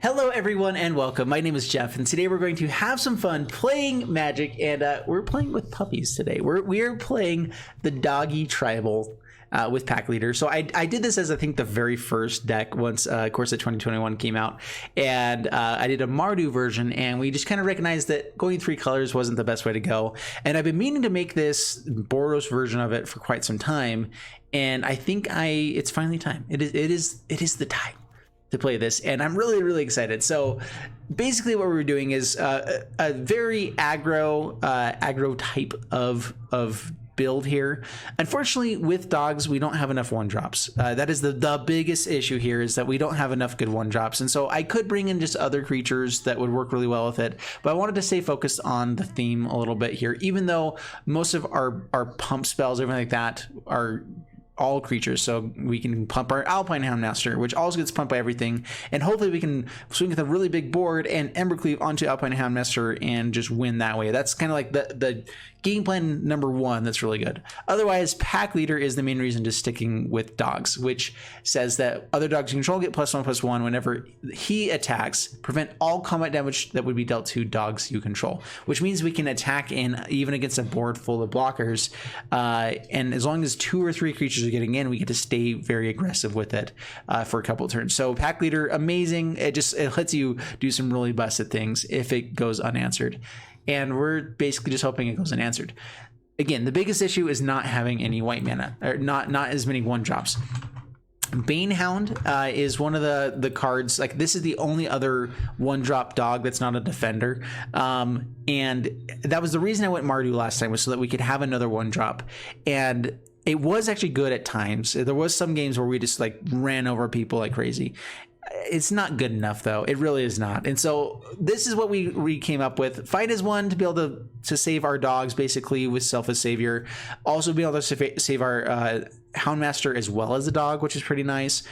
Hello everyone and welcome. My name is Jeff and today we're going to have some fun playing Magic and we're playing with puppies today. We're playing the Doggy Tribal with Pack Leader. So I did this as I think the very first deck once Course of 2021 came out, and I did a Mardu version, and we just kind of recognized that going 3 colors wasn't the best way to go. And I've been meaning to make this Boros version of it for quite some time, and I think it's finally time. It is the time to play this, and I'm really excited. So basically what we're doing is a very aggro type of build here. Unfortunately, with dogs we don't have enough 1-drops. That is the biggest issue here, is that we don't have enough good 1-drops, and so I could bring in just other creatures that would work really well with it, but I wanted to stay focused on the theme a little bit here, even though most of our pump spells, everything like that, are all creatures. So we can pump our Alpine Houndmaster, which also gets pumped by everything, and hopefully we can swing with a really big board and Embercleave onto Alpine Houndmaster and just win that way. That's kind of like the game plan number 1 that's really good. Otherwise, Pack Leader is the main reason to sticking with dogs, which says that other dogs you control get +1/+1 whenever he attacks, prevent all combat damage that would be dealt to dogs you control, which means we can attack in even against a board full of blockers, and as long as 2 or 3 creatures are getting in, we get to stay very aggressive with it for a couple of turns. So Pack Leader, amazing. It lets you do some really busted things if it goes unanswered, and we're basically just hoping it goes unanswered. Again, the biggest issue is not having any white mana, or not as many 1-drops. Banehound is one of the cards. Like, this is the only other 1-drop dog that's not a defender, and that was the reason I went Mardu last time, was so that we could have another 1-drop. And it was actually good at times. There was some games where we just like ran over people like crazy. It's not good enough though. It really is not. And so this is what we came up with. Fight as one to be able to save our dogs, basically, with Self as Savior. Also be able to save our Houndmaster as well as the dog, which is pretty nice.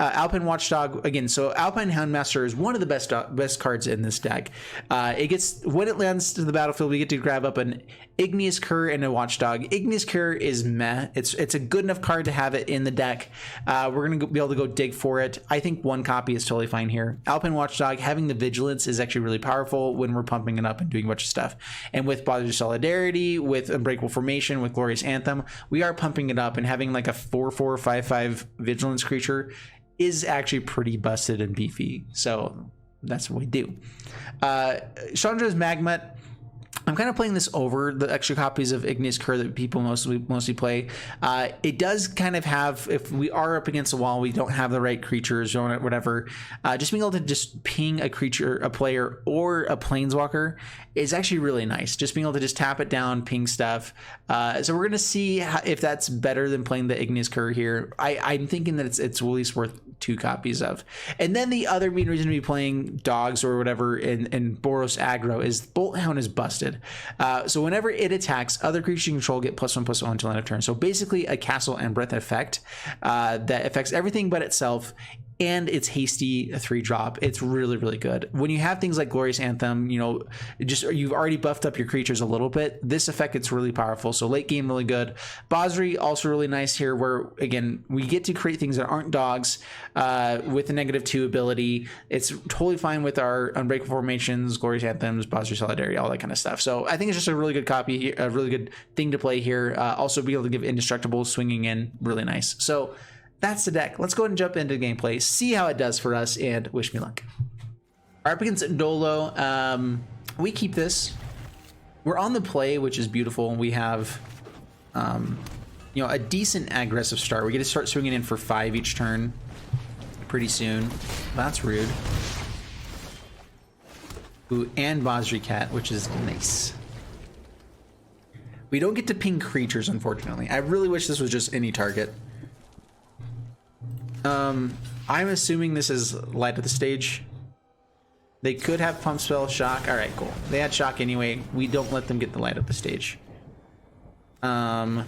Alpine Watchdog again. So Alpine Houndmaster is one of the best cards in this deck. It gets, when it lands to the battlefield, we get to grab up an Igneous Cur and a Watchdog. Igneous Cur is meh. It's a good enough card to have it in the deck. We're gonna be able to go dig for it. I think 1 copy is totally fine here. Alpine Watchdog, having the Vigilance is actually really powerful when we're pumping it up and doing a bunch of stuff. And with Bothered Solidarity, with Unbreakable Formation, with Glorious Anthem, we are pumping it up, and having like a 4/4 5/5 Vigilance creature is actually pretty busted and beefy. So that's what we do. Chandra's Magmat, I'm kind of playing this over the extra copies of Igneous Cur that people mostly play. It does kind of have, if we are up against a wall, we don't have the right creatures or whatever, just being able to just ping a creature, a player, or a planeswalker is actually really nice. Just being able to just tap it down, ping stuff. So we're going to see if that's better than playing the Igneous Cur here. I'm thinking that it's at least worth 2 copies of. And then the other main reason to be playing dogs or whatever in Boros aggro is Bolt Hound is busted. So whenever it attacks, other creatures you control get +1/+1 until end of turn. So basically a Castle and Breath effect that affects everything but itself, and it's hasty, a 3-drop. It's really good. When you have things like Glorious Anthem, you know, just you've already buffed up your creatures a little bit, this effect gets really powerful. So late game, really good. Basri also really nice here, where again we get to create things that aren't dogs with a -2 ability. It's totally fine with our Unbreakable Formations, Glorious Anthems, Basri Solidarity, all that kind of stuff. So I think it's just a really good copy, a really good thing to play here. Also be able to give Indestructible swinging in, really nice. So that's the deck. Let's go ahead and jump into gameplay, see how it does for us, and wish me luck. We're up against Dolo. We keep this. We're on the play, which is beautiful. We have, you know, a decent aggressive start. We get to start swinging in for 5 each turn pretty soon. That's rude. Ooh, and Basri Cat, which is nice. We don't get to ping creatures, unfortunately. I really wish this was just any target. I'm assuming this is Light of the Stage. They could have Pump Spell, Shock. All right, cool. They had Shock anyway. We don't let them get the Light of the Stage. But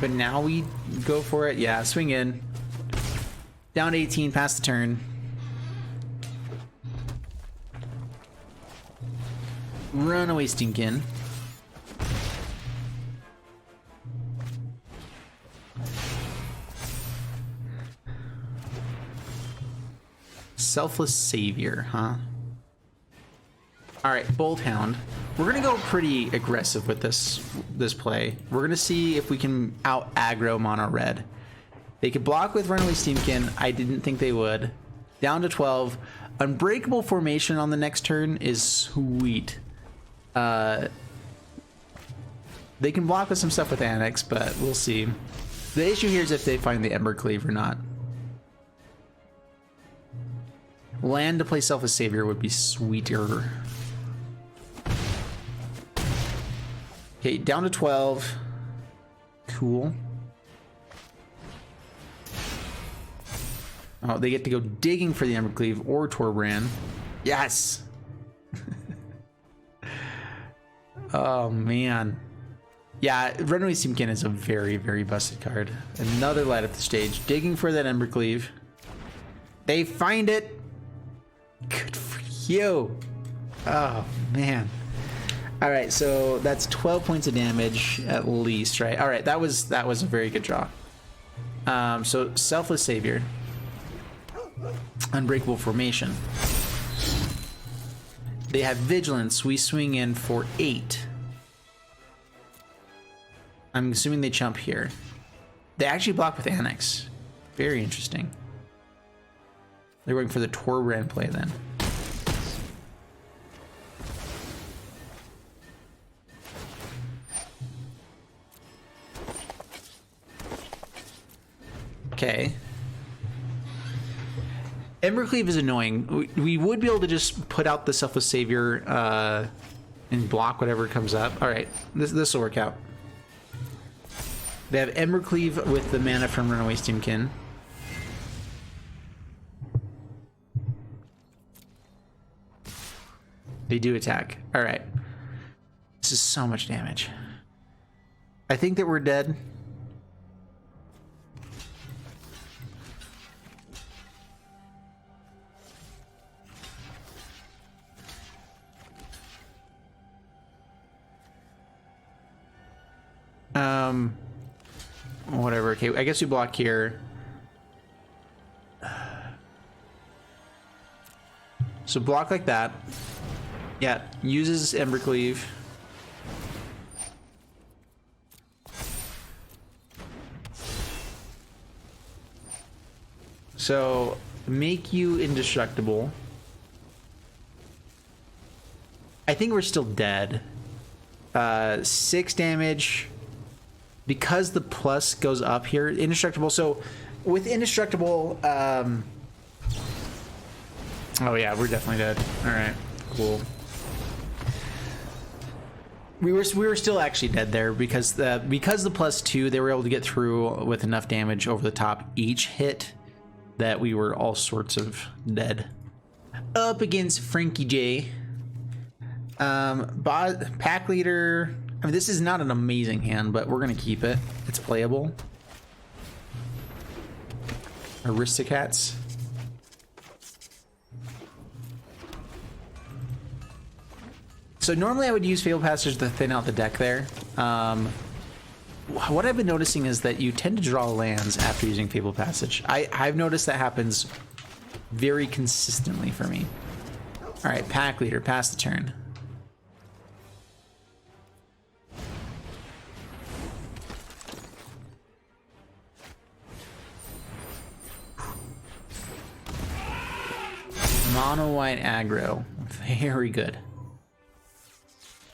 now we go for it. Yeah, swing in. Down 18, pass the turn. Runaway Stinkin'. Selfless Savior, huh? All right, Bolt Hound. We're gonna go pretty aggressive with this play. We're gonna see if we can out aggro mono red. They could block with Runaway Steamkin. I didn't think they would. Down to 12. Unbreakable Formation on the next turn is sweet. They can block with some stuff with Annex, but we'll see. The issue here is if they find the Embercleave or not. Land to play Selfless Savior would be sweeter. Okay, down to 12. Cool. Oh, they get to go digging for the Embercleave or Torbrand. Yes! Oh, man. Yeah, Runaway Steamkin is a very, very busted card. Another light up the stage. Digging for that Embercleave. They find it! Good for you! Oh, man. Alright, so that's 12 points of damage at least, right? Alright, that was a very good draw. So, Selfless Savior. Unbreakable Formation. They have Vigilance. We swing in for 8. I'm assuming they jump here. They actually block with Annex. Very interesting. They're going for the Torbrand play then. Okay. Embercleave is annoying. We would be able to just put out the Selfless Savior and block whatever comes up. All right, this will work out. They have Embercleave with the mana from Runaway Steamkin. They do attack. All right. This is so much damage. I think that we're dead. Whatever. Okay, I guess we block here. So block like that. Yeah, uses Embercleave. So make you indestructible. I think we're still dead. 6 damage. Because the plus goes up here, indestructible. So with indestructible, oh yeah, we're definitely dead. All right, cool. We were still actually dead there because the +2, they were able to get through with enough damage over the top each hit that we were all sorts of dead. Up against Frankie J. Pack leader. I mean, this is not an amazing hand, but we're going to keep it. It's playable. Aristocats. So normally I would use Fabled Passage to thin out the deck there. What I've been noticing is that you tend to draw lands after using Fabled Passage. I've noticed that happens very consistently for me. All right, Pack Leader, pass the turn. Mono white aggro. Very good.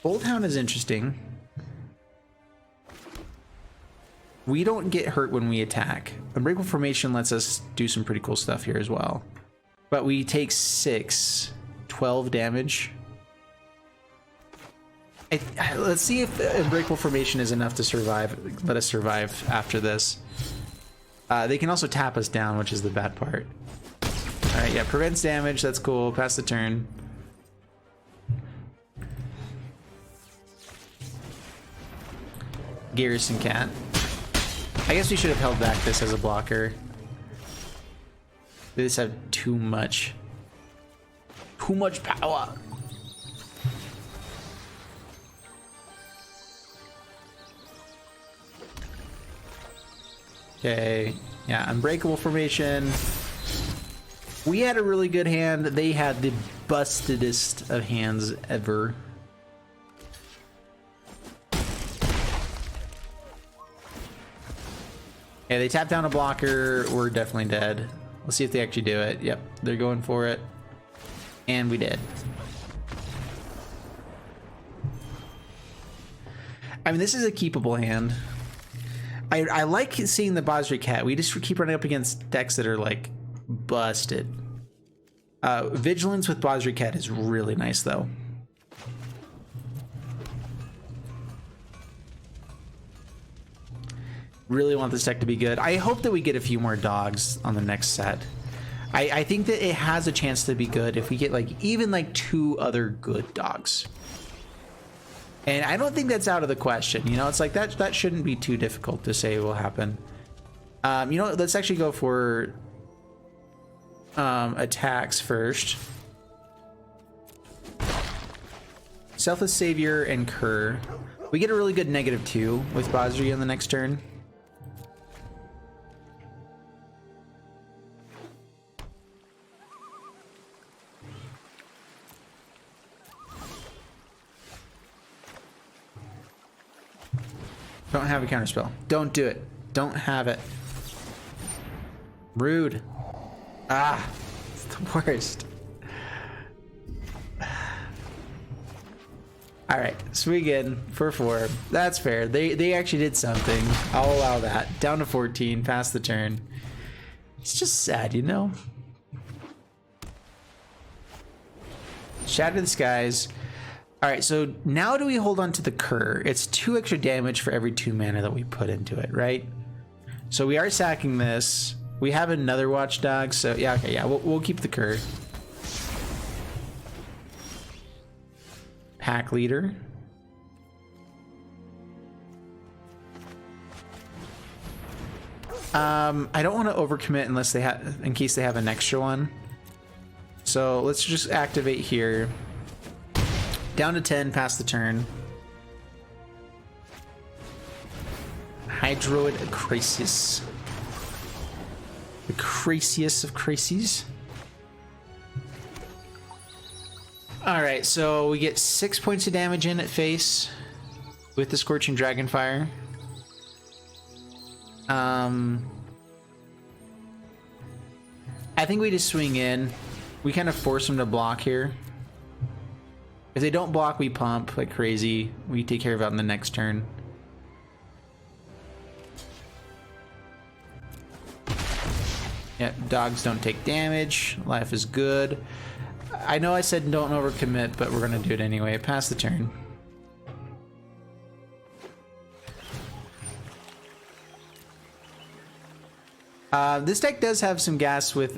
Bolt Hound is interesting. We don't get hurt when we attack. Unbreakable Formation lets us do some pretty cool stuff here as well. But we take 12 damage. Let's see if Unbreakable Formation is enough to survive. Let us survive after this. They can also tap us down, which is the bad part. Alright, yeah, prevents damage, that's cool. Pass the turn. Garrison Cat. I guess we should have held back this as a blocker. They just have too much power. Okay, yeah, Unbreakable Formation. We had a really good hand. They had the bustedest of hands ever. Yeah, they tap down a blocker. We're definitely dead. Let's see if they actually do it. Yep, they're going for it. And we did. I mean, this is a keepable hand. I like seeing the Basri Cat. We just keep running up against decks that are like busted. Vigilance with Basri Cat is really nice though. Really want this deck to be good. I hope that we get a few more dogs on the next set. I think that it has a chance to be good if we get like even like 2 other good dogs. And I don't think that's out of the question. You know, it's like that shouldn't be too difficult to say will happen. You know, let's actually go for attacks first. Selfless Savior and Kerr. We get a really good -2 with Basri on the next turn. Don't have a counterspell. Don't do it. Don't have it. Rude. Ah, it's the worst. All right, Swiggin for 4. That's fair. They actually did something. I'll allow that. Down to 14, past the turn. It's just sad, you know? Shatter the Skies. All right, so now do we hold on to the Kerr? It's 2 extra damage for every 2 mana that we put into it, right? So we are sacking this. We have another Watchdog, so yeah, okay, yeah, we'll keep the Kerr. Pack Leader. I don't want to overcommit unless they have, in case they have an extra one. So let's just activate here. Down to 10, past the turn. Hydroid Crisis. The craziest of crises. Alright, so we get 6 points of damage in at face with the Scorching Dragonfire. I think we just swing in. We kind of force them to block here. If they don't block, we pump like crazy. We take care of it on the next turn. Yeah, dogs don't take damage. Life is good. I know I said don't overcommit, but we're gonna do it anyway. Pass the turn. This deck does have some gas with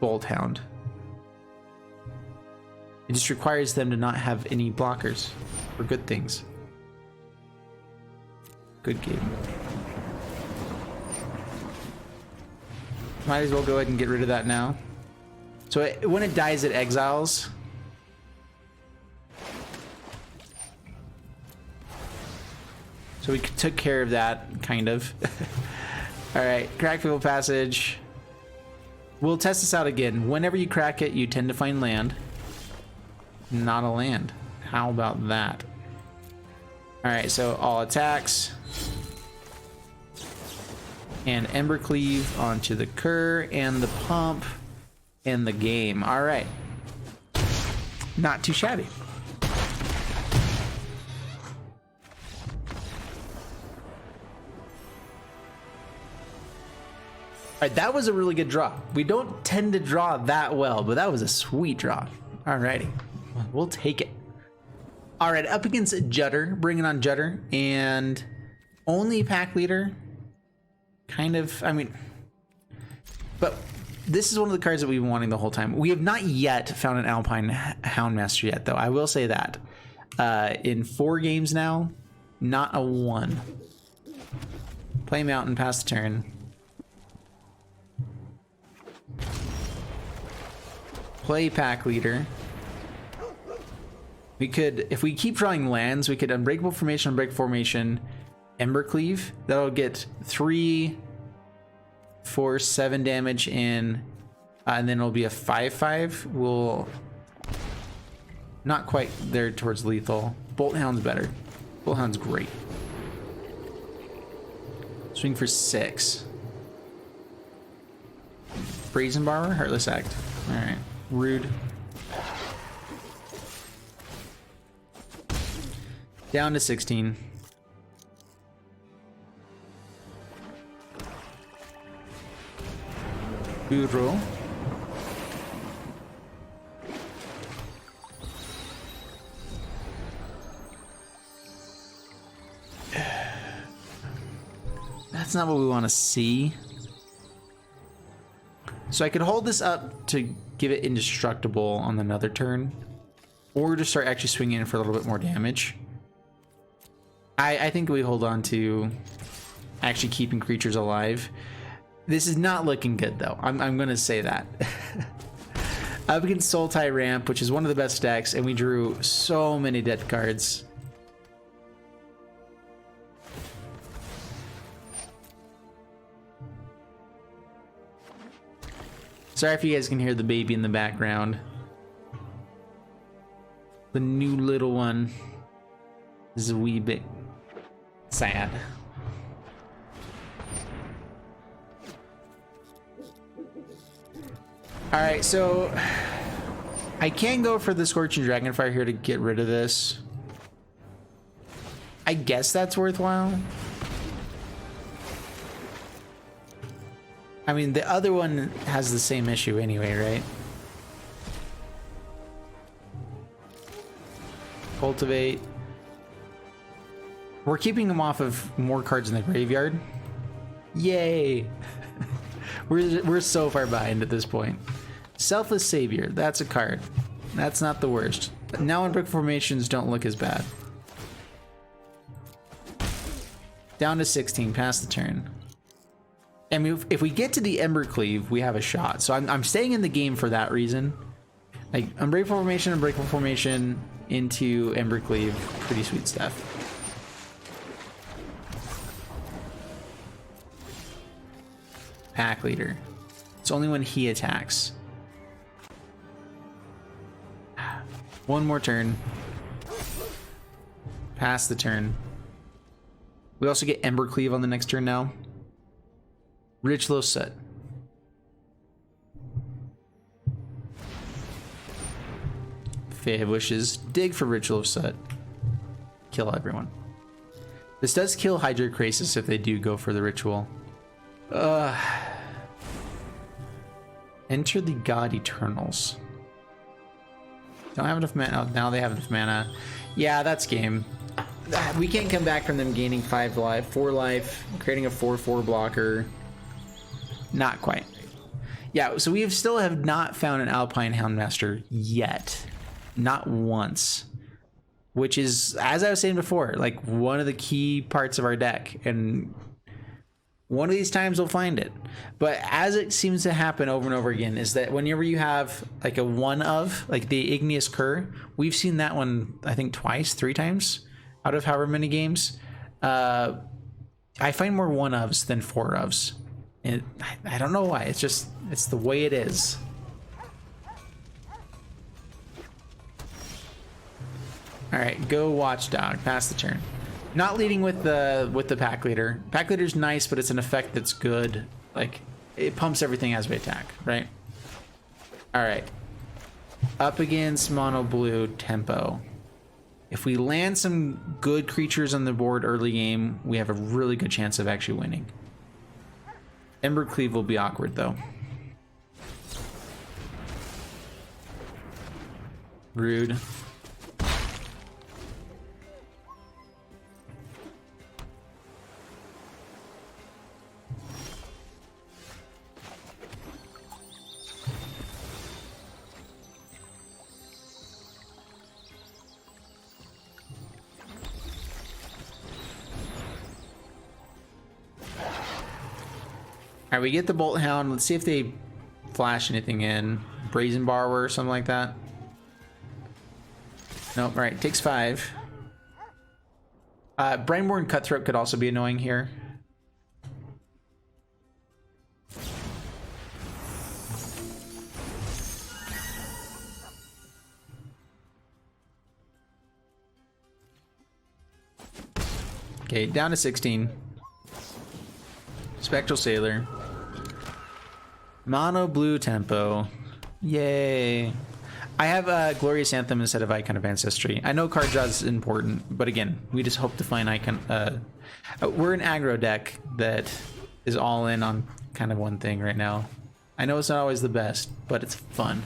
Bolt Hound. It just requires them to not have any blockers for good things. Good game. Might as well go ahead and get rid of that now. So when it dies, it exiles. So we took care of that, kind of. Alright, Crack Fatal Passage. We'll test this out again. Whenever you crack it, you tend to find land. Not a land. How about that? Alright, so all attacks. And Embercleave onto the Kerr and the pump and the game. Alright. Not too shabby. Alright, that was a really good draw. We don't tend to draw that well, but that was a sweet draw. Alrighty. We'll take it. All right, up against Judder, bringing on Judder, and only Pack Leader. Kind of, I mean, but this is one of the cards that we've been wanting the whole time. We have not yet found an Alpine Houndmaster yet, though. I will say that. In 4 games now, not a 1. Play Mountain, pass the turn. Play Pack Leader. We could, if we keep drawing lands, we could Unbreakable Formation, Unbreakable Formation, Embercleave. That'll get 3, 4, 7 damage in And then it'll be a 5/5. We'll not quite there towards lethal. Bolt Hound's better. Bolt Hound's great. Swing for 6. Brazen Borrower, Heartless Act. All right, rude. Down to 16. Good roll. That's not what we want to see. So I could hold this up to give it indestructible on another turn, or just start actually swinging in for a little bit more damage. I think we hold on to actually keeping creatures alive. This is not looking good though. I'm gonna say that. Up against Sultai Ramp, which is one of the best decks, and we drew so many death cards. Sorry if you guys can hear the baby in the background. The new little one is a wee bit sad. Alright, so I can go for the Scorching Dragonfire here to get rid of this. I guess that's worthwhile. I mean, the other one has the same issue anyway, right? Cultivate. We're keeping them off of more cards in the graveyard. Yay! We're so far behind at this point. Selfless Savior, that's a card. That's not the worst. Now Unbreakable Formations don't look as bad. Down to 16, pass the turn. I mean, if we get to the Embercleave, we have a shot. So I'm staying in the game for that reason. Like, Unbreakable Formation into Embercleave. Pretty sweet stuff. Pack Leader. It's only when he attacks. One more turn. Pass the turn. We also get Embercleave on the next turn now. Richlow Soot. Fae of Wishes. Dig for Richlow Soot. Kill everyone. This does kill Hydra Krasis if they do go for the ritual. Enter the God Eternals. Don't have enough mana. Oh, now they have enough mana. Yeah, that's game. We can't come back from them gaining 5 life, 4 life, creating a 4/4 blocker. Not quite. Yeah, so we still have not found an Alpine Houndmaster yet. Not once. Which is, as I was saying before, like one of the key parts of our deck. And one of these times we'll find it. But as it seems to happen over and over again, is that whenever you have like a one of, like the Igneous Cur, we've seen that one, I think twice, 3 times out of however many games. I find more one ofs than 4 ofs. And I don't know why. It's just, it's the way it is. All right, go Watchdog. Pass the turn. Not leading with the Pack Leader. Pack Leader's nice, but it's an effect that's good. Like, it pumps everything as we attack, right? All right. Up against Mono Blue Tempo. If we land some good creatures on the board early game, we have a really good chance of actually winning. Embercleave will be awkward, though. Rude. All right, we get the Bolt Hound. Let's see if they flash anything in. Brazen Borrower or something like that. Nope. All right, takes 5. Brainborn Cutthroat could also be annoying here. Okay, down to 16. Spectral Sailor. Mono blue tempo. Yay. I have Glorious Anthem instead of Icon of Ancestry. I know card draw is important, but again, we just hope to find Icon. We're an aggro deck that is all in on kind of one thing right now. I know it's not always the best, but it's fun.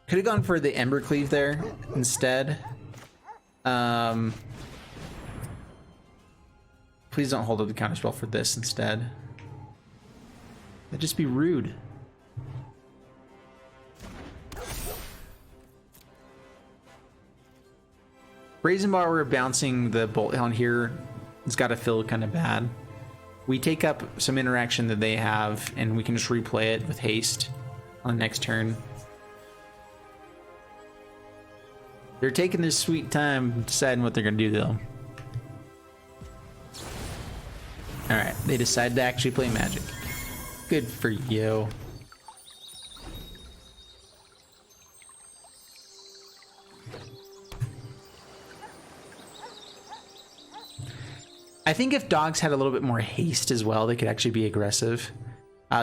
Could have gone for the Embercleave there instead. Please don't hold up the counterspell for this instead. That'd just be rude. Brazen Bar, we're bouncing the Bolt Hound here. It's got to feel kind of bad. We take up some interaction that they have, and we can just replay it with haste on the next turn. They're taking their sweet time deciding what they're going to do, though. Alright, they decided to actually play Magic. Good for you. I think if dogs had a little bit more haste as well, they could actually be aggressive.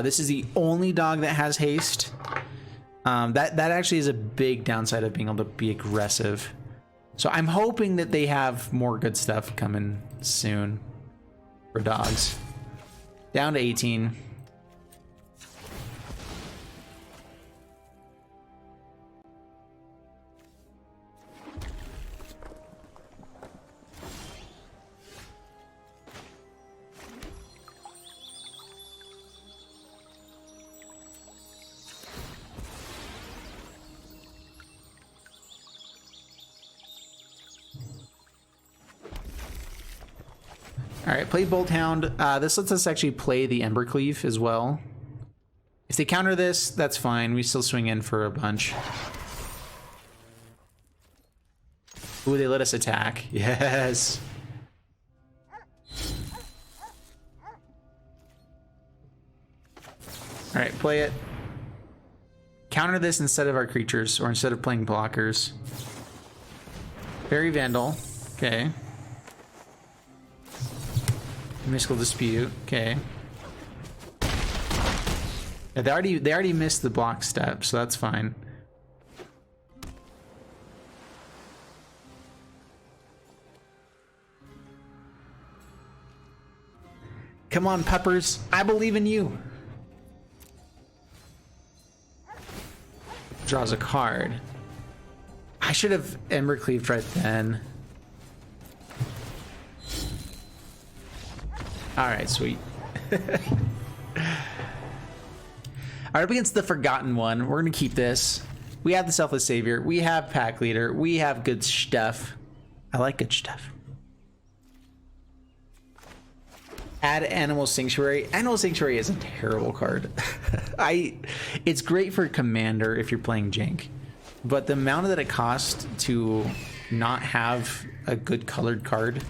This is the only dog that has haste. That actually is a big downside of being able to be aggressive. So I'm hoping that they have more good stuff coming soon for dogs. Down to 18. All right, play Bolt Hound. This lets us actually play the Embercleave as well. If they counter this, that's fine. We still swing in for a bunch. Ooh, they let us attack. Yes. All right, play it. Counter this instead of our creatures, or instead of playing blockers. Fairy Vandal. Okay. Mystical Dispute. Okay. Yeah, they already missed the block step, so that's fine. Come on, Peppers. I believe in you. Draws a card. I should have Embercleaved right then. Alright, sweet. Alright, up against the Forgotten One. We're going to keep this. We have the Selfless Savior. We have Pack Leader. We have good stuff. I like good stuff. Add Animal Sanctuary. Animal Sanctuary is a terrible card. It's great for Commander if you're playing Jank. But the amount that it costs to not have a good colored card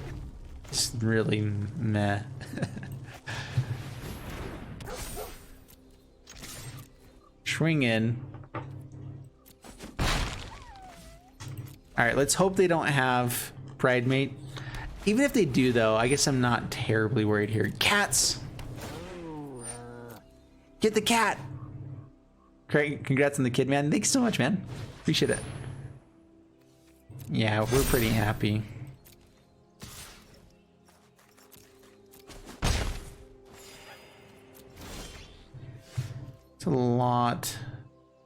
is really meh. Swing in. Alright, let's hope they don't have Pridemate. Even if they do, though, I guess I'm not terribly worried here. Cats! Get the cat! Great, congrats on the kid, man. Thanks so much, man. Appreciate it. Yeah, we're pretty happy. It's a lot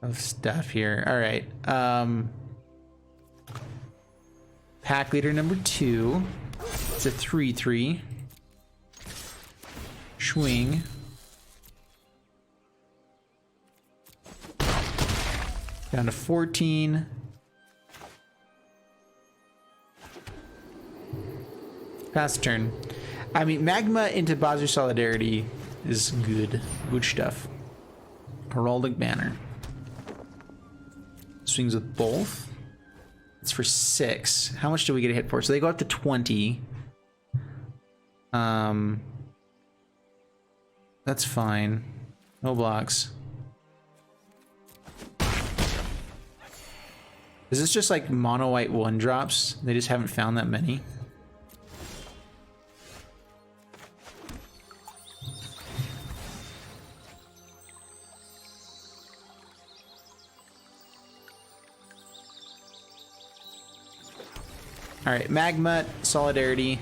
of stuff here. All right. Pack Leader number 2. It's a 3/3. Swing. Down to 14. Pass turn. I mean, Magma into Bazu Solidarity is good. Good stuff. Heraldic Banner. Swings with both. It's for 6. How much do we get a hit for? So they go up to 20. That's fine. No blocks. Is this just like mono white 1-drops? They just haven't found that many. All right, Magma, Solidarity.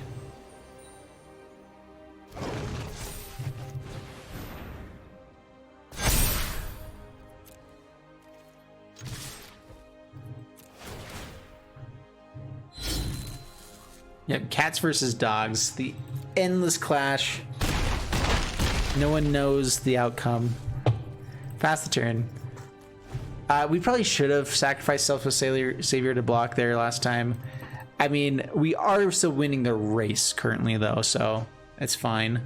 Yep, cats versus dogs. The endless clash. No one knows the outcome. Pass the turn. We probably should have sacrificed Selfless Savior to block there last time. I mean, we are still winning the race currently, though, so it's fine.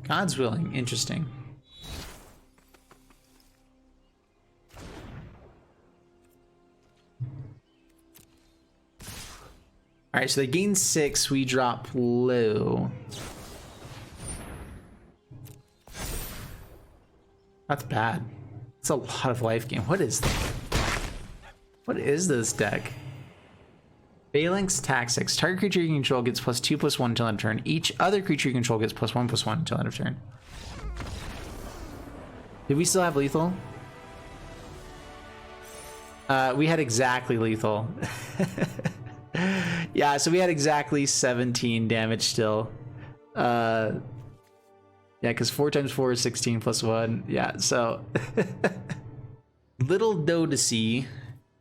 God's willing. Interesting. All right, so they gain 6. We drop low. That's bad. It's a lot of life gain. What is that? What is this deck? Phalanx Tactics. Target creature you control gets +2/+1 until end of turn. Each other creature you control gets +1/+1 until end of turn. Did we still have lethal? We had exactly lethal. Yeah, so we had exactly 17 damage still. Yeah, because 4 times 4 is 16 plus 1. Yeah, so little dough to see.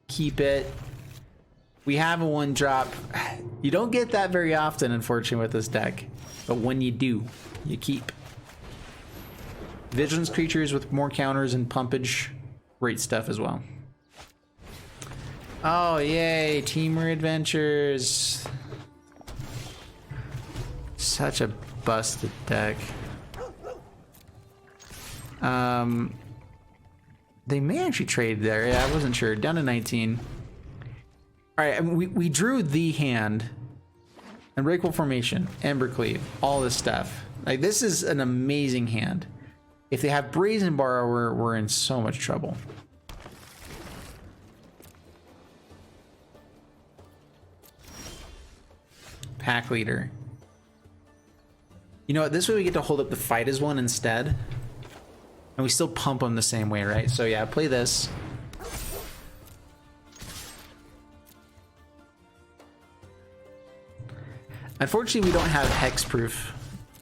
Keep it. We have a 1-drop. You don't get that very often, unfortunately, with this deck. But when you do, you keep. Vigilance creatures with more counters and pumpage. Great stuff as well. Oh, yay. Teamer Adventures. Such a busted deck. They may actually trade there. Yeah, I wasn't sure. Down to 19. All right, we drew the hand. Unbreakable Formation, Embercleave, all this stuff. Like, this is an amazing hand. If they have Brazen Borrower, we're in so much trouble. Pack Leader. You know what? This way we get to hold up the Fight as one instead. And we still pump them the same way, right? So yeah, play this. Unfortunately, we don't have hexproof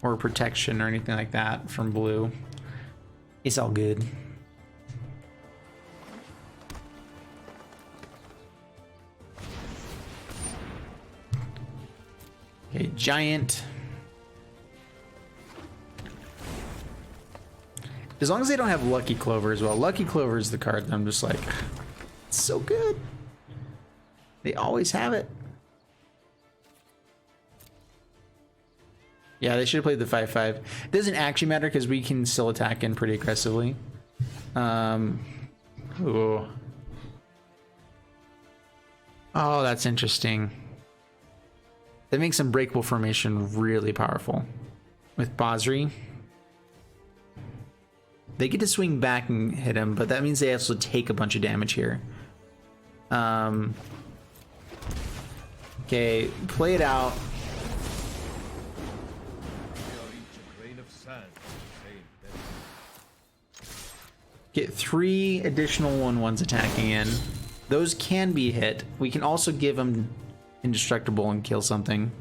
or protection or anything like that from blue. It's all good. Okay, Giant. As long as they don't have Lucky Clover as well. Lucky Clover is the card that I'm just like, it's so good. They always have it. Yeah, they should have played the 5/5. It doesn't actually matter because we can still attack in pretty aggressively. Ooh. Oh, that's interesting. That makes Unbreakable Formation really powerful. With Basri. They get to swing back and hit him, but that means they also take a bunch of damage here. Okay, play it out. Get 3 additional 1/1s attacking in. Those can be hit. We can also give them Indestructible and kill something.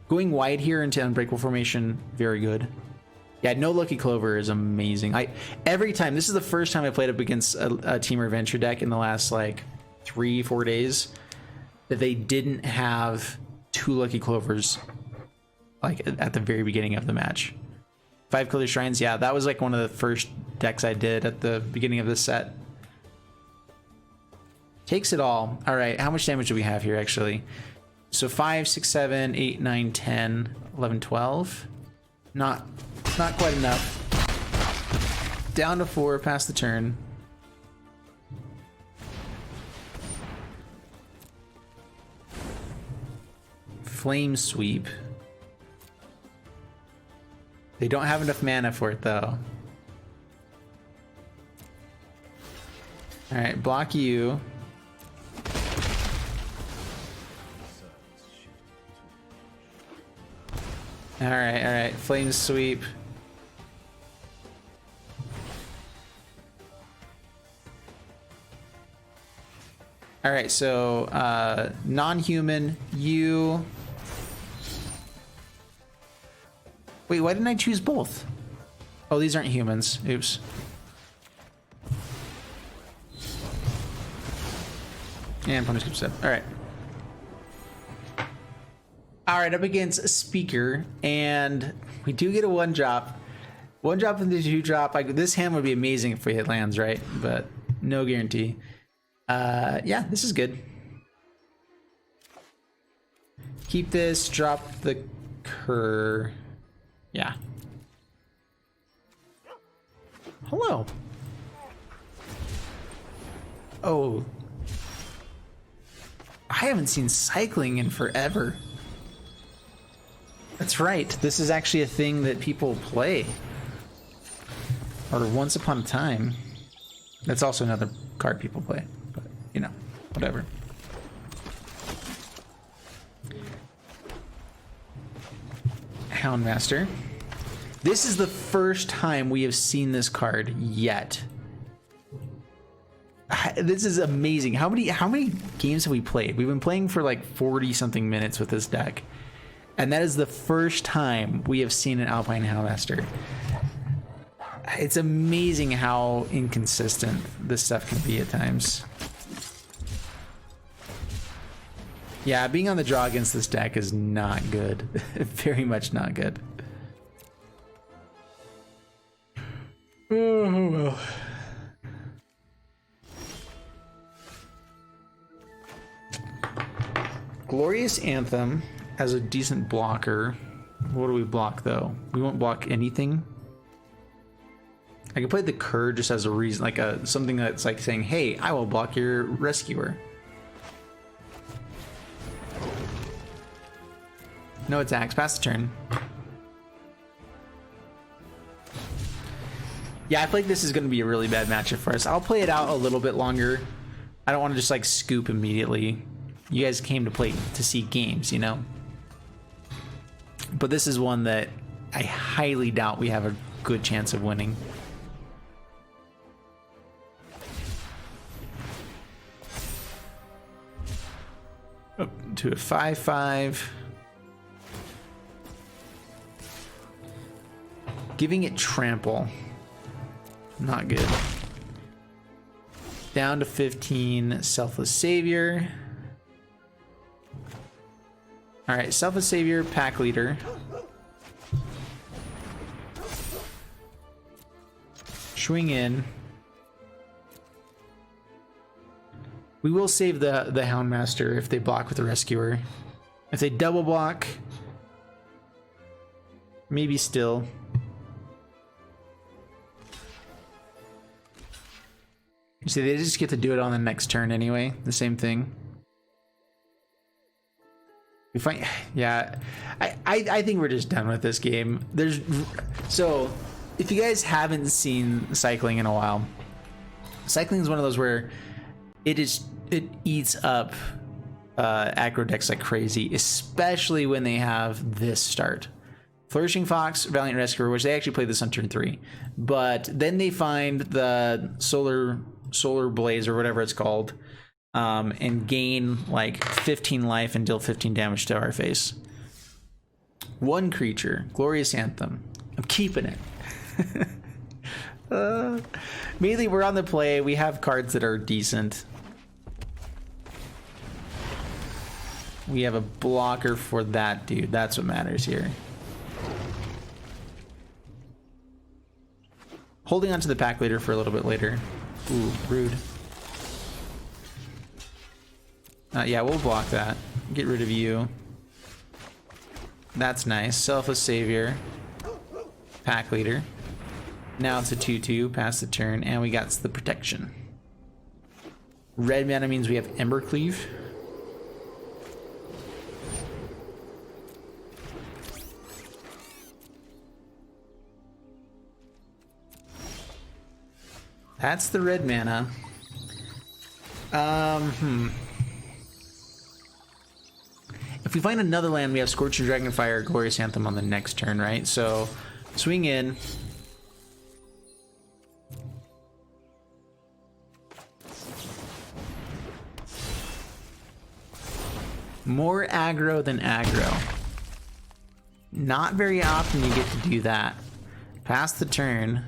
Going wide here into Unbreakable Formation, very good. Yeah, no Lucky Clover is amazing. Every time, this is the first time I played up against a Teamer Adventure deck in the last like 3-4 days that they didn't have 2 Lucky Clovers like at the very beginning of the match. 5 Color Shrines, yeah, that was like one of the first decks I did at the beginning of this set. Takes it all. All right, how much damage do we have here actually? So 5, 6, 7, 8, 9, 10, 11, 12. Not quite enough. Down to 4, pass the turn. Flame Sweep. They don't have enough mana for it though. All right, block you. All right, flame sweep. All right, so non-human, you. Wait, why didn't I choose both? Oh, these aren't humans. Oops. And punish group step. All right. All right, up against a speaker, and we do get a 1-drop. 1-drop into 2-drop. Like, this hand would be amazing if we hit lands, right? But no guarantee. Yeah, this is good. Keep this. Drop the cur. Yeah. Hello. Oh. I haven't seen cycling in forever. That's right. This is actually a thing that people play. Or once upon a time. That's also another card people play. But, you know, whatever. Houndmaster. This is the first time we have seen this card yet. This is amazing. How many games have we played? We've been playing for like 40 something minutes with this deck. And that is the first time we have seen an Alpine Houndmaster. It's amazing how inconsistent this stuff can be at times. Yeah, being on the draw against this deck is not good. Very much not good. Oh, well. Glorious Anthem has a decent blocker. What do we block though? We won't block anything. I can play the Cur just as a reason, like something that's like saying, hey, I will block your rescuer. No attacks, pass the turn. Yeah, I feel like this is going to be a really bad matchup for us. I'll play it out a little bit longer. I don't want to just like scoop immediately. You guys came to play to see games, you know? But this is one that I highly doubt we have a good chance of winning. Up to a 5/5. Giving it trample. Not good. Down to 15, Selfless Savior. All right, Selfless Savior, Pack Leader. Swing in. We will save the Houndmaster if they block with the Rescuer. If they double block, maybe still. You see, they just get to do it on the next turn anyway. The same thing. We find, yeah, I think we're just done with this game. So, if you guys haven't seen cycling in a while, cycling is one of those where it eats up aggro decks like crazy, especially when they have this start. Flourishing Fox, Valiant Rescuer, which they actually played this on turn 3, but then they find the Solar Blaze or whatever it's called, and gain like 15 life and deal 15 damage to our face. One creature, Glorious Anthem. I'm keeping it. Immediately we're on the play. We have cards that are decent. We have a blocker for that dude. That's what matters here. Holding on to the Pack Leader for a little bit later. Ooh, rude. Yeah, we'll block that. Get rid of you. That's nice. Selfless Savior. Pack Leader. Now it's a 2/2. Pass the turn. And we got the protection. Red mana means we have Embercleave. That's the red mana. If we find another land, we have Scorching Dragonfire or Glorious Anthem on the next turn, right? So swing in. More aggro than aggro. Not very often you get to do that. Pass the turn.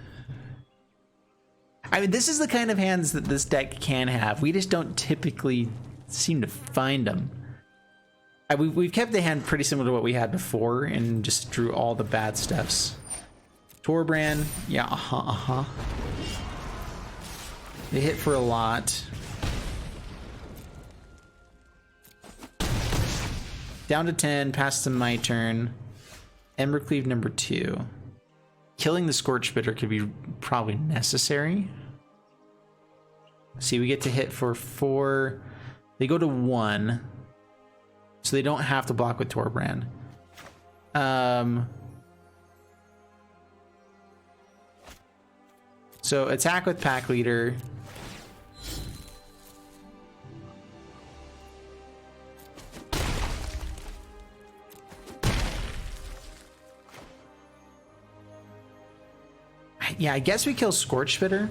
I mean, this is the kind of hands that this deck can have. We just don't typically seem to find them. We've kept the hand pretty similar to what we had before and just drew all the bad stuffs. Torbrand, yeah, They hit for a lot. Down to 10, pass to my turn. Embercleave number 2. Killing the Scorchbitter could be probably necessary. See, we get to hit for 4. They go to 1. So they don't have to block with Torbrand. So attack with Pack Leader. Yeah, I guess we kill Scorchbitter.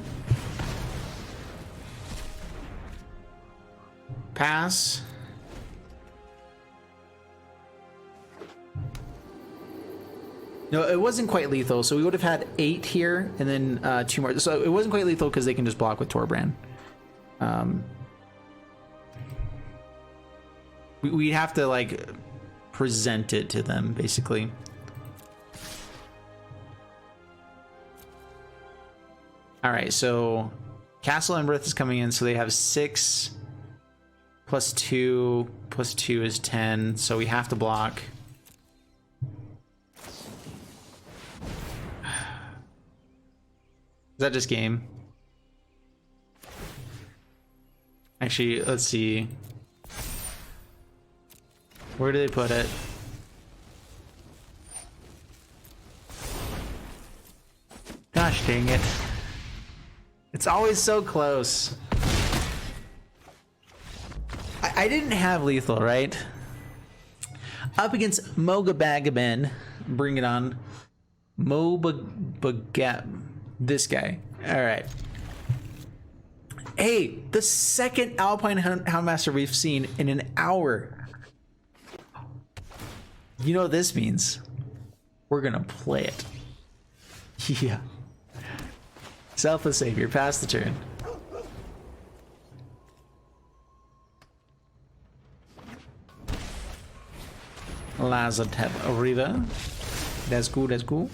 Pass. No, it wasn't quite lethal, so we would have had 8 here, and then 2 more. So it wasn't quite lethal because they can just block with Torbrand. We'd have to, like, present it to them, basically. Alright, so Castle Embereth is coming in, so they have 6 plus 2 plus 2 is 10, so we have to block. Is that just game? Actually, let's see. Where do they put it? Gosh dang it. It's always so close. I didn't have lethal, right? Up against Mogabagaben. Bring it on. Mogabagab. This guy. All right. Hey, the second Alpine Houndmaster we've seen in an hour. You know what this means? We're gonna play it. Yeah. Selfless Savior, pass the turn. Lazatep Arriva. That's cool, that's cool.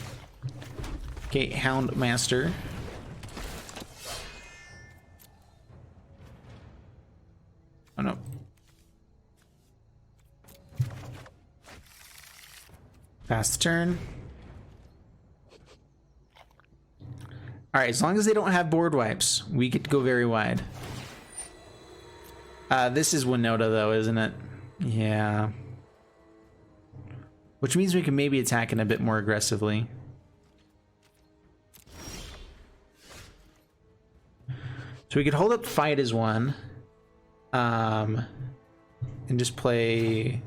Okay, Houndmaster. Oh no. Pass the turn. Alright, as long as they don't have board wipes, we get to go very wide. This is Winota though, isn't it? Yeah. Which means we can maybe attack it a bit more aggressively. So we could hold up Fight as 1. And just play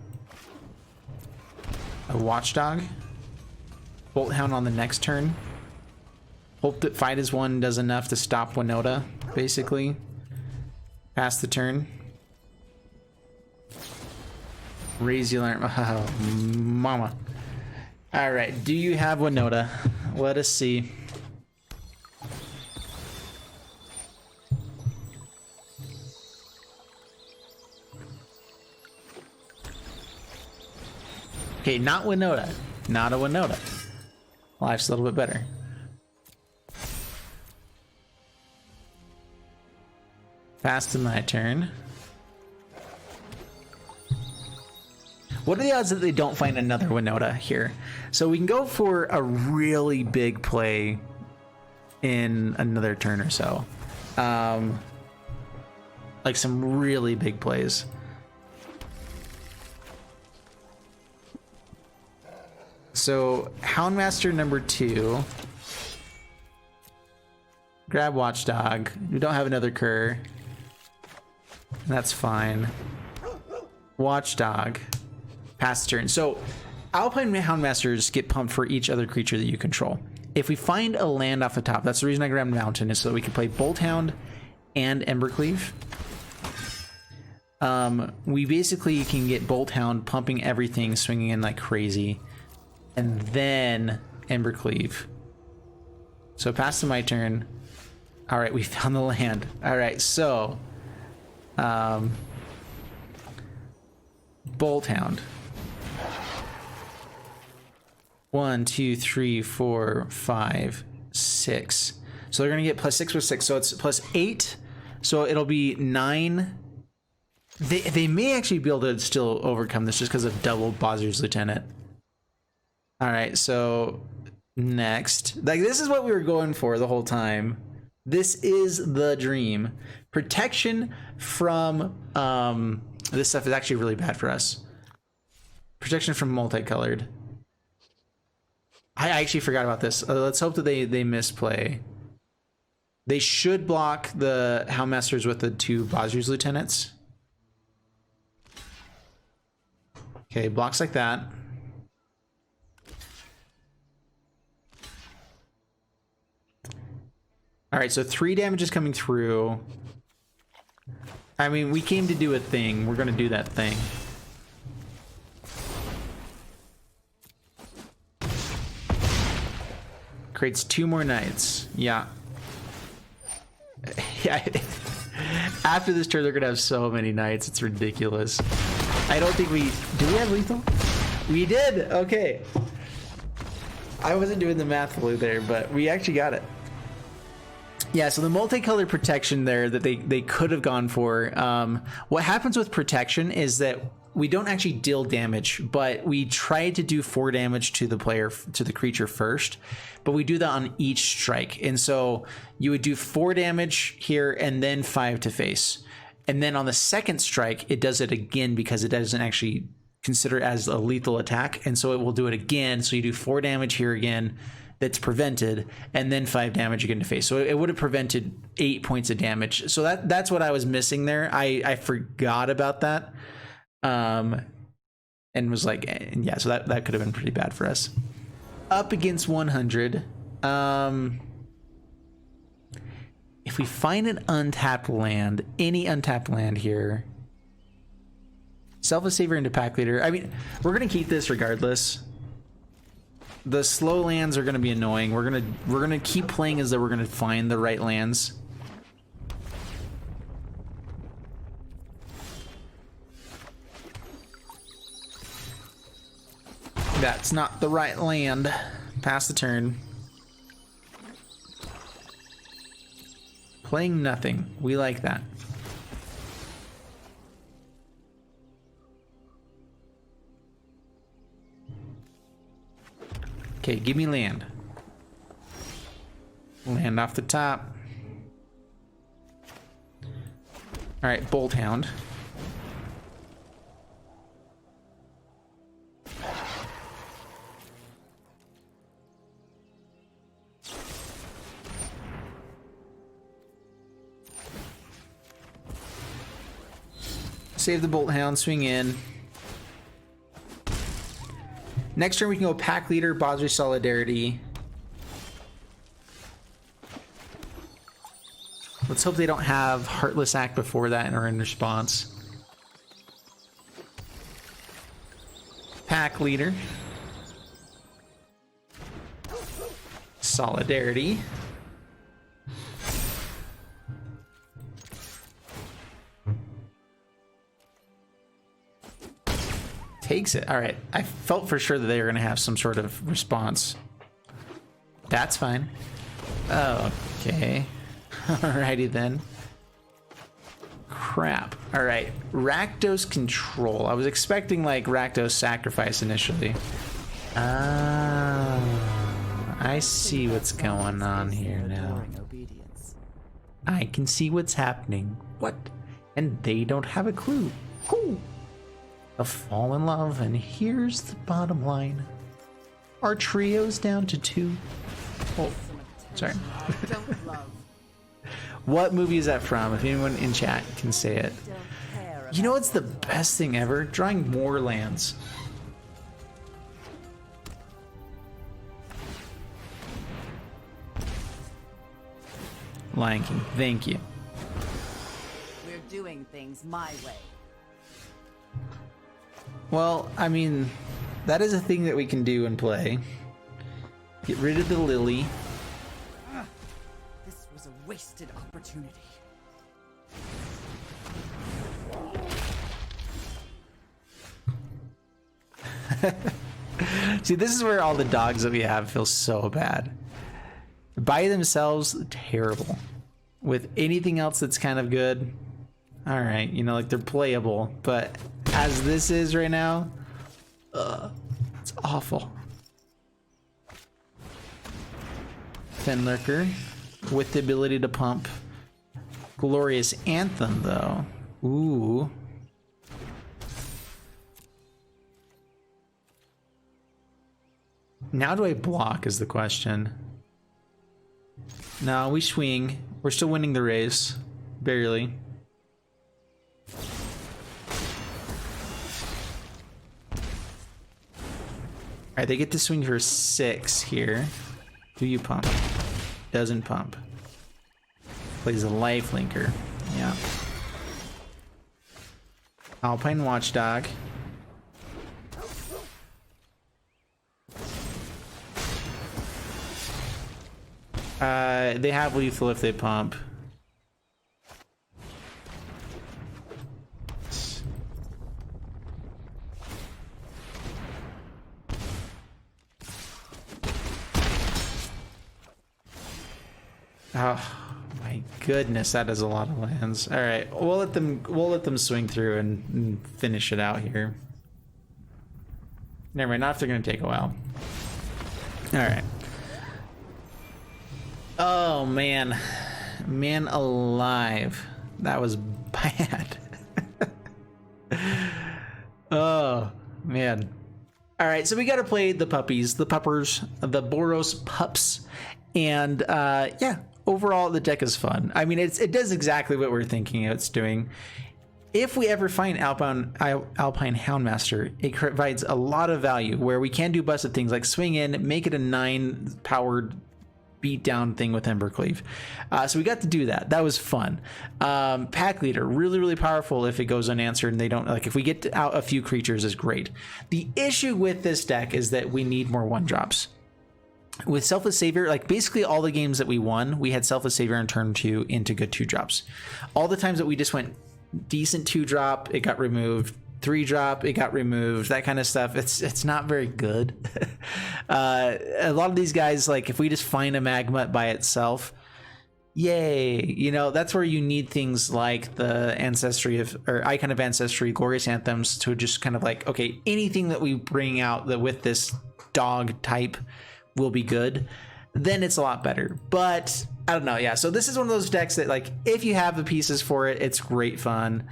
a Watchdog. Bolt Hound on the next turn. Hope that Fight as 1 does enough to stop Winota, basically. Pass the turn. Raise the alarm. Oh, mama. Alright, do you have Winota? Let us see. Okay, not Winota. Not a Winota. Life's a little bit better. Pass to my turn. What are the odds that they don't find another Winota here? So we can go for a really big play in another turn or so. Like some really big plays. So Houndmaster number 2. Grab Watchdog. We don't have another cur. That's fine. Watchdog. Pass turn. So Alpine Houndmasters get pumped for each other creature that you control. If we find a land off the top, that's the reason I grabbed Mountain, is so that we can play Bolt Hound and Embercleave. We basically can get Bolt Hound pumping everything, swinging in like crazy, and then Embercleave. So pass to my turn. All right, we found the land. All right, so Bolt Hound. 1, 2, 3, 4, 5, 6. So they're gonna get +6 with 6, so it's +8. So it'll be 9. They may actually be able to still overcome this just because of double Bozier's Lieutenant. All right, so next, like this is what we were going for the whole time. This is the dream. Protection from this stuff is actually really bad for us. Protection from multicolored. I actually forgot about this. Let's hope that they misplay. They should block the Houndmasters with the 2 Bozier's Lieutenants. Okay, blocks like that. All right, so 3 damage is coming through. I mean, we came to do a thing. We're gonna do that thing. Creates 2 more knights. Yeah. Yeah. After this turn, they're gonna have so many knights. It's ridiculous. I don't think we... Do we have lethal? We did! Okay. I wasn't doing the math fully there, but we actually got it. Yeah, so the multicolored protection there that they could have gone for. What happens with protection is that we don't actually deal damage, but we try to do 4 damage to the player, to the creature first, but we do that on each strike. And so you would do 4 damage here and then 5 to face. And then on the second strike, it does it again because it doesn't actually consider it as a lethal attack. And so it will do it again. So you do 4 damage here again, that's prevented, and then 5 damage again to face. So it would have prevented 8 points of damage. So that's what I was missing there. I forgot about that. And was like, yeah, so that could have been pretty bad for us. Up against 100. If we find an untapped land, any untapped land here, Selfless Savior into Pack Leader. I mean, we're gonna keep this regardless. The slow lands are gonna be annoying. We're gonna keep playing as though we're gonna find the right lands. That's not the right land. Pass the turn. Playing nothing. We like that. Okay, give me land. Land off the top. All right, Bolt Hound. Save the Bolt Hound, swing in. Next turn we can go Pack Leader, Bosley Solidarity. Let's hope they don't have Heartless Act before that or in response. Pack Leader. Solidarity. Takes it. All right. I felt for sure that they were going to have some sort of response. That's fine. Oh, okay. Alrighty then. Crap. All right. Rakdos Control. I was expecting like Rakdos Sacrifice initially. I see what's going on here now. I can see what's happening. What? And they don't have a clue. Cool. A fall in love, and here's the bottom line. Our trio's down to 2. Oh, sorry. What movie is that from? If anyone in chat can say it. You know what's the best thing ever? Drawing more lands. Lion King, thank you. We're doing things my way. Well, I mean, that is a thing that we can do and play. Get rid of the lily. This was a wasted opportunity. See, this is where all the dogs that we have feel so bad. By themselves, terrible. With anything else that's kind of good, all right, you know, like they're playable. But as this is right now, it's awful. Fenlurker with the ability to pump. Glorious Anthem, though. Ooh. Now do I block is the question. No, we swing. We're still winning the race. Barely. Alright, they get to swing for 6 here. Do you pump? Doesn't pump. Plays a life linker. Yeah. Alpine Watchdog. They have lethal if they pump. Oh my goodness, that is a lot of lands. All right, we'll let them swing through and finish it out here. Never mind, not if they're gonna take a while. All right. Oh man, man alive, that was bad. Oh man. All right, so we got to play the puppies, the puppers, the Boros pups, and yeah, overall the deck is fun. I mean, it does exactly what we're thinking it's doing. If we ever find Alpine Houndmaster, it provides a lot of value where we can do busted things like swing in, make it a 9 powered beat down thing with Embercleave. So we got to do that. That was fun. Pack Leader, really powerful if it goes unanswered and they don't, like, if we get out a few creatures is great. The issue with this deck is that we need more 1-drops. With Selfless Savior, like basically all the games that we won, we had Selfless Savior in turn 2 into good 2-drops. All the times that we just went decent 2-drop, it got removed. 3-drop, it got removed, that kind of stuff. It's not very good. A lot of these guys, like if we just find a Magma by itself, yay, you know, that's where you need things like the Ancestry of, or Icon of Ancestry, Glorious Anthems, to just kind of like, okay, anything that we bring out that with this dog type will be good, then it's a lot better. But I don't know, yeah, so this is one of those decks that, like, if you have the pieces for it, it's great fun.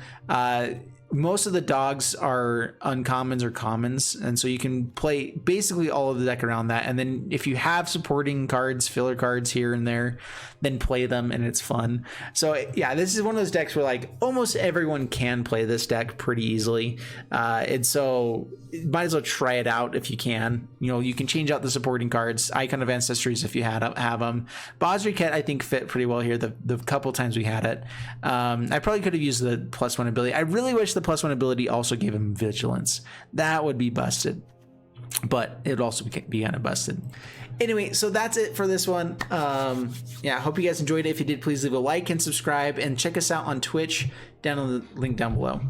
Most of the dogs are uncommons or commons, and so you can play basically all of the deck around that. And then if you have supporting cards, filler cards here and there, then play them and it's fun. So yeah, this is one of those decks where like almost everyone can play this deck pretty easily, and so might as well try it out if you can. You know, you can change out the supporting cards, Icon of Ancestries if you have them. Bosri Cat I think fit pretty well here the couple times we had it. I probably could have used the +1 ability. I really wish the +1 ability also gave him Vigilance. That would be busted, but it would also be kind of busted. Anyway, so that's it for this one. Yeah, hope you guys enjoyed it. If you did, please leave a like and subscribe, and check us out on Twitch down on the link down below.